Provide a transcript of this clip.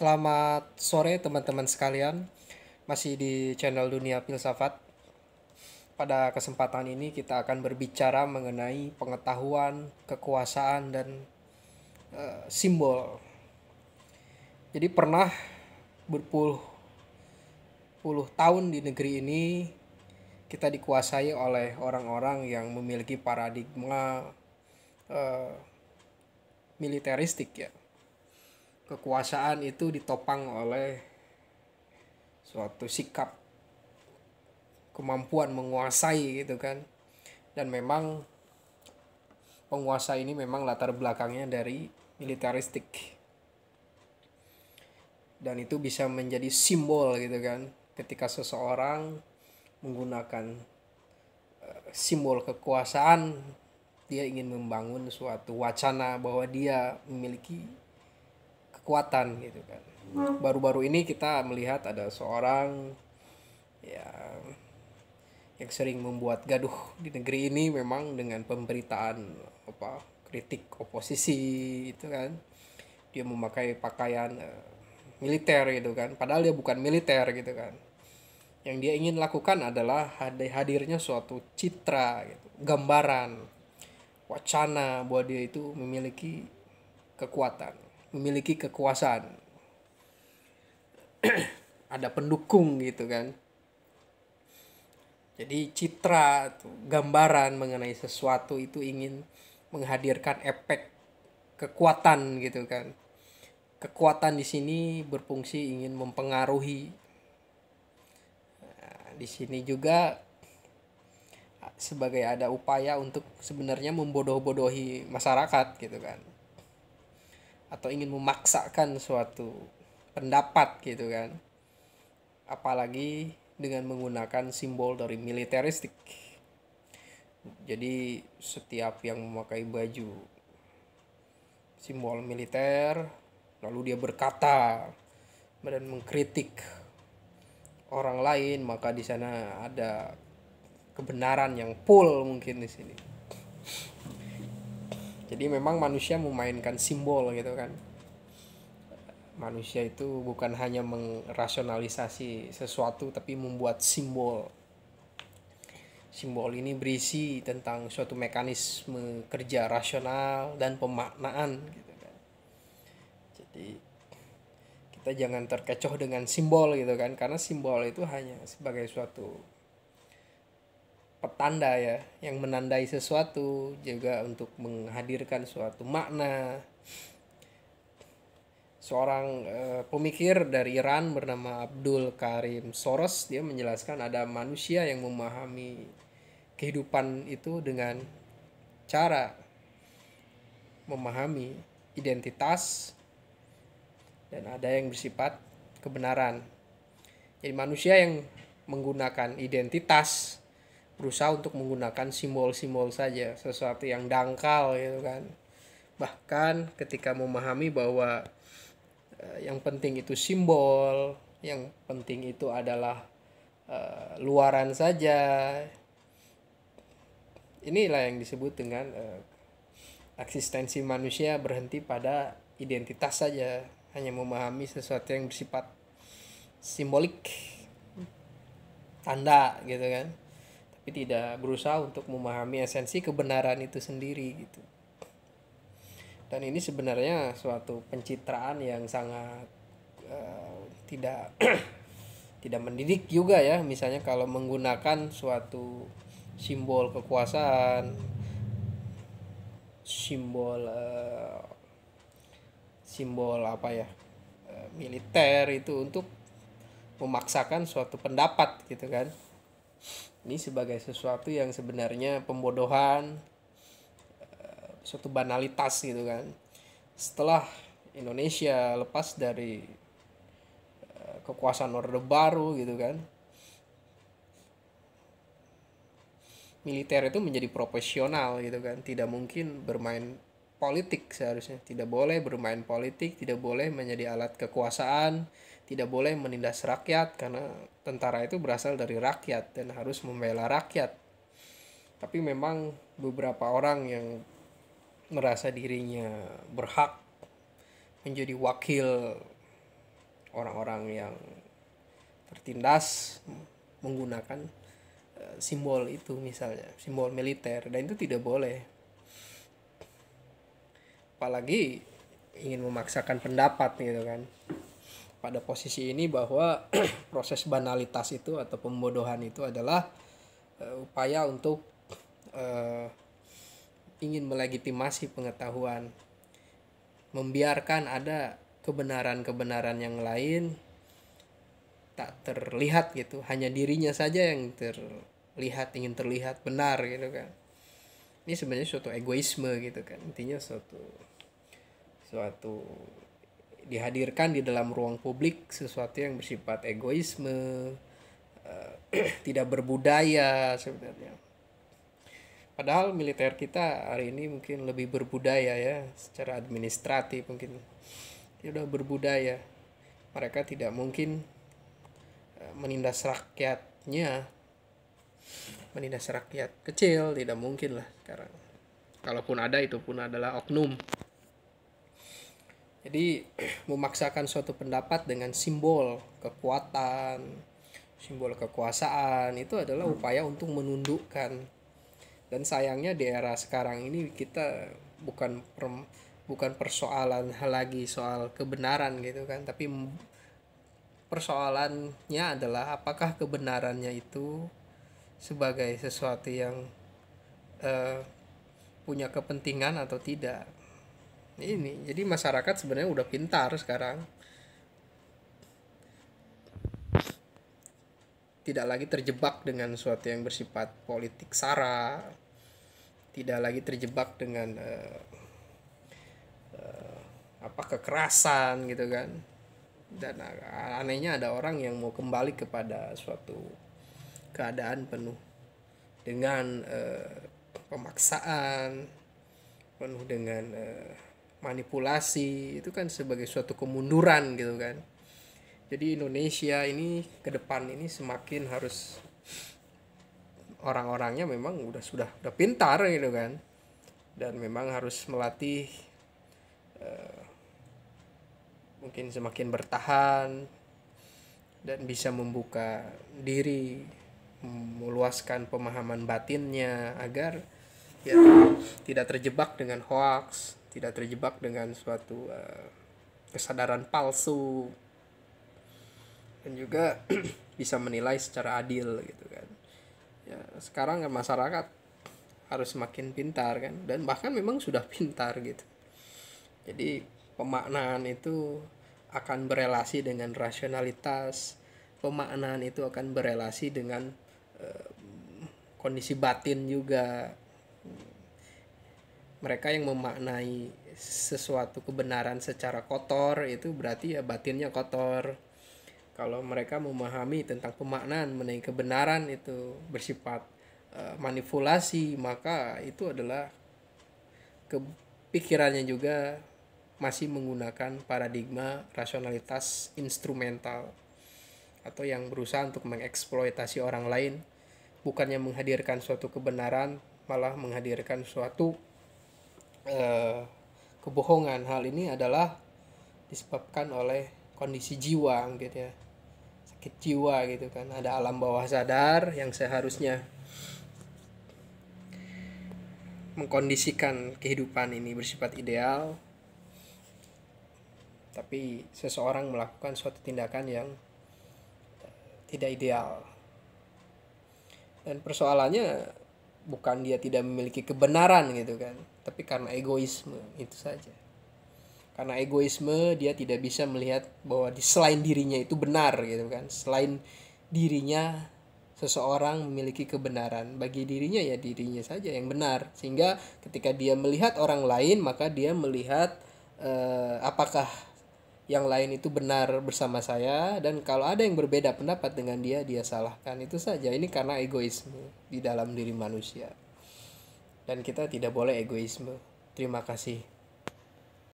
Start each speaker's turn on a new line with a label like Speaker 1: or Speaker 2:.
Speaker 1: Selamat sore teman-teman sekalian. Masih di channel Dunia Filsafat. Pada kesempatan ini kita akan berbicara mengenai pengetahuan, kekuasaan dan simbol. Jadi pernah berpuluh-puluh tahun di negeri ini kita dikuasai oleh orang-orang yang memiliki paradigma militeristik ya. Kekuasaan itu ditopang oleh suatu sikap kemampuan menguasai gitu kan. Dan memang penguasa ini memang latar belakangnya dari militeristik. Dan itu bisa menjadi simbol gitu kan. Ketika seseorang menggunakan simbol kekuasaan, dia ingin membangun suatu wacana bahwa dia memiliki kekuatan gitu kan. Baru-baru ini kita melihat ada seorang yang sering membuat gaduh di negeri ini memang dengan pemberitaan kritik oposisi itu kan. Dia memakai pakaian militer gitu kan, padahal dia bukan militer gitu kan. Yang dia ingin lakukan adalah hadirnya suatu citra gitu, gambaran wacana bahwa dia itu memiliki kekuatan, memiliki kekuasaan, ada pendukung gitu kan. Jadi citra, gambaran mengenai sesuatu itu ingin menghadirkan efek kekuatan gitu kan. Kekuatan di sini berfungsi ingin mempengaruhi. Nah, di sini juga sebagai ada upaya untuk sebenarnya membodoh-bodohi masyarakat gitu kan. Atau ingin memaksakan suatu pendapat gitu kan. Apalagi dengan menggunakan simbol dari militeristik. Jadi setiap yang memakai baju simbol militer lalu dia berkata dan mengkritik orang lain, maka di sana ada kebenaran yang full mungkin di sini. Jadi memang manusia memainkan simbol gitu kan. Manusia itu bukan hanya merasionalisasi sesuatu tapi membuat simbol. Simbol ini berisi tentang suatu mekanisme kerja rasional dan pemaknaan gitu kan. Jadi kita jangan terkecoh dengan simbol gitu kan, karena simbol itu hanya sebagai suatu petanda ya yang menandai sesuatu, juga untuk menghadirkan suatu makna. Seorang pemikir dari Iran bernama Abdul Karim Soros, dia menjelaskan ada manusia yang memahami kehidupan itu dengan cara memahami identitas dan ada yang bersifat kebenaran. Jadi manusia yang menggunakan identitas berusaha untuk menggunakan simbol-simbol saja, sesuatu yang dangkal gitu kan. Bahkan ketika memahami bahwa yang penting itu simbol, yang penting itu adalah luaran saja. Inilah yang disebut dengan eksistensi manusia berhenti pada identitas saja, hanya memahami sesuatu yang bersifat simbolik, tanda gitu kan, tapi tidak berusaha untuk memahami esensi kebenaran itu sendiri gitu. Dan ini sebenarnya suatu pencitraan yang sangat tidak tidak mendidik juga ya. Misalnya kalau menggunakan suatu simbol kekuasaan, simbol militer itu untuk memaksakan suatu pendapat gitu kan. Ini sebagai sesuatu yang sebenarnya pembodohan, suatu banalitas gitu kan. Setelah Indonesia lepas dari kekuasaan Orde Baru gitu kan, militer itu menjadi profesional gitu kan, tidak mungkin bermain politik seharusnya, tidak boleh bermain politik, tidak boleh menjadi alat kekuasaan, tidak boleh menindas rakyat karena tentara itu berasal dari rakyat dan harus membela rakyat. Tapi memang beberapa orang yang merasa dirinya berhak menjadi wakil orang-orang yang tertindas menggunakan simbol itu, misalnya simbol militer, dan itu tidak boleh. Apalagi ingin memaksakan pendapat gitu kan, pada posisi ini bahwa proses banalitas itu atau pembodohan itu adalah upaya untuk ingin melegitimasi pengetahuan, membiarkan ada kebenaran-kebenaran yang lain tak terlihat gitu, hanya dirinya saja yang terlihat, ingin terlihat benar gitu kan. Ini sebenarnya suatu egoisme gitu kan, intinya suatu dihadirkan di dalam ruang publik sesuatu yang bersifat egoisme, tidak berbudaya sebenarnya. Padahal militer kita hari ini mungkin lebih berbudaya ya, secara administratif mungkin dia udah berbudaya. Mereka tidak mungkin menindas rakyatnya, menindas rakyat kecil, tidak mungkin lah sekarang. Kalaupun ada, itu pun adalah oknum. Jadi memaksakan suatu pendapat dengan simbol kekuatan, simbol kekuasaan, itu adalah upaya untuk menundukkan. Dan sayangnya di era sekarang ini kita bukan persoalan lagi soal kebenaran gitu kan, tapi persoalannya adalah apakah kebenarannya itu sebagai sesuatu yang punya kepentingan atau tidak. Ini jadi masyarakat sebenarnya udah pintar sekarang, tidak lagi terjebak dengan sesuatu yang bersifat politik sara, tidak lagi terjebak dengan kekerasan gitu kan. Dan anehnya ada orang yang mau kembali kepada suatu keadaan penuh dengan pemaksaan, penuh dengan manipulasi. Itu kan sebagai suatu kemunduran gitu kan. Jadi Indonesia ini ke depan ini semakin harus, orang-orangnya memang sudah pintar gitu kan, dan memang harus melatih mungkin semakin bertahan dan bisa membuka diri, meluaskan pemahaman batinnya agar ya tidak terjebak dengan hoax, tidak terjebak dengan suatu kesadaran palsu, dan juga bisa menilai secara adil gitu kan. Ya sekarang kan masyarakat harus semakin pintar kan, dan bahkan memang sudah pintar gitu. Jadi pemaknaan itu akan berelasi dengan rasionalitas, pemaknaan itu akan berelasi dengan kondisi batin juga. Mereka yang memaknai sesuatu kebenaran secara kotor itu berarti ya batinnya kotor. Kalau mereka memahami tentang pemaknaan mengenai kebenaran itu bersifat manipulasi, maka itu adalah pikirannya juga masih menggunakan paradigma rasionalitas instrumental, atau yang berusaha untuk mengeksploitasi orang lain, bukannya menghadirkan suatu kebenaran, malah menghadirkan suatu kebohongan. Hal ini adalah disebabkan oleh kondisi jiwa gitu ya, sakit jiwa gitu kan. Ada alam bawah sadar yang seharusnya mengkondisikan kehidupan ini bersifat ideal, tapi seseorang melakukan suatu tindakan yang tidak ideal. Dan persoalannya bukan dia tidak memiliki kebenaran gitu kan, tapi karena egoisme itu saja. Karena egoisme dia tidak bisa melihat bahwa selain dirinya itu benar gitu kan. Selain dirinya seseorang memiliki kebenaran, bagi dirinya ya dirinya saja yang benar. Sehingga ketika dia melihat orang lain, maka dia melihat apakah yang lain itu benar bersama saya, dan kalau ada yang berbeda pendapat dengan dia salahkan. Itu saja. Ini karena egoisme di dalam diri manusia, dan kita tidak boleh egoisme. Terima kasih.